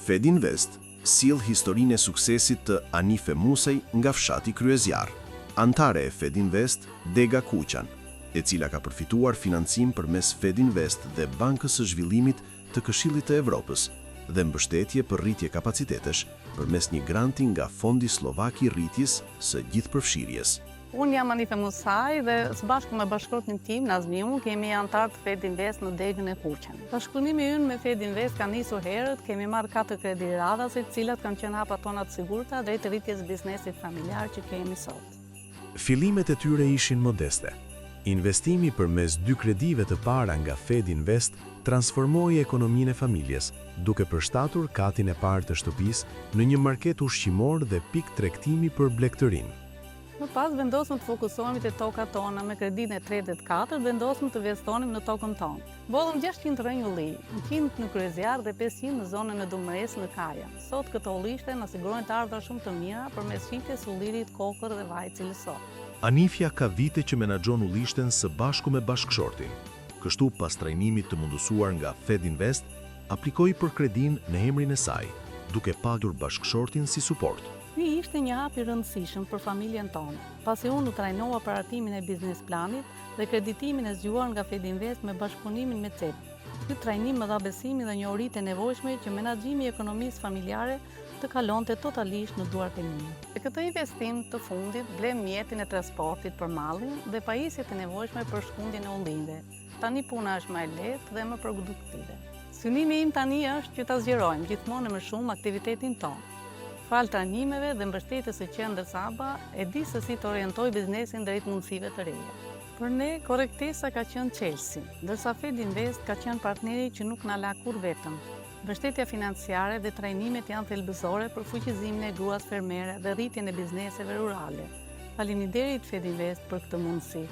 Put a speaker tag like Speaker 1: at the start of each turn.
Speaker 1: Fedinvest sjell historinë e suksesit të Anife Musaj nga fshati Kryezjar, antare e Fedinvest Dega Kuqan, e cila ka përfituar financim përmes Fedinvest dhe Bankës së Zhvillimit të Këshillit të Evropës dhe mbështetje për rritje kapacitetesh përmes një granti nga Fondi Slovak i Rritjes së Gjithëpërfshirjes.
Speaker 2: Unë jam Anife Musaj dhe së bashku me bashkëtortin tim, Nazmiu, kemi antar të Fedinvest në Degën e Kuqen. Bashkëpunimi ynë me Fedinvest ka nisur herët, kemi marrë 4 kredi radhase, të cilat kanë qenë hapa tona të sigurta drejt rritjes biznesit familjar që kemi sot.
Speaker 3: Fillimet e tyre ishin modeste. Investimi përmes 2 kredive të para nga Fedinvest transformoi ekonominë e familjes, duke përshtatur katin e parë të shtëpisë në një market ushqimor dhe pikë tregtimi për blegtërinë.
Speaker 2: Më pas vendosëm të fokusohemi te tokat tona me kredinë e 3 dhe 4, vendosëm të investonim në tokën tonë. Bollëm 600 rënj ulli, 100 në Kryezjar dhe 500 në zonën e Dumëres në Kaja. Sot këto ullishte na sigurojnë të ardhra shumë të mira përmes shitjes ullirit, kokër dhe vaj cilësor.
Speaker 4: Anifja ka vite që menaxhon ullishten së bashku me bashkëshortin. Kështu, pas trajnimit të mundusuar nga Fedinvest, aplikoi për kredin në emrin e saj, duke pagur bashkëshortin si suport.
Speaker 2: Ky ishte një hap i rëndësishëm për familjen tonë, pasi unë u trajnova paratimin e biznes planit dhe kreditimin e zgjuar nga Fedinvest me bashkëpunimin me CEP. Ky trajnim më dha besimin dhe njohuritë e nevojshme që menaxhimi i ekonomisë familjare të kalonte totalisht në duart e mia. Me këtë investim të fundit blem mjetin e transportit për mallin dhe pajisjet e nevojshme për shkundjen e ullinjve. Tani puna është më e lehtë dhe më produktive. Synimi im tani është që ta zgjerojmë gjithmonë më shumë aktivitetin tonë. Fal trajnimeve dhe mbështetjes së qendrës ABA, e di se si të orientoj biznesin drejt mundësive të reja. Për ne, korrektesa ka qenë Chelsea, ndërsa Fedinvest ka qenë partneri që nuk na la kur vetëm. Mbështetja financiare dhe trajnimet janë thelbësore për fuqizimin e gruas fermere dhe rritjen e bizneseve rurale. Faleminderit Fedinvest për këtë mundësi.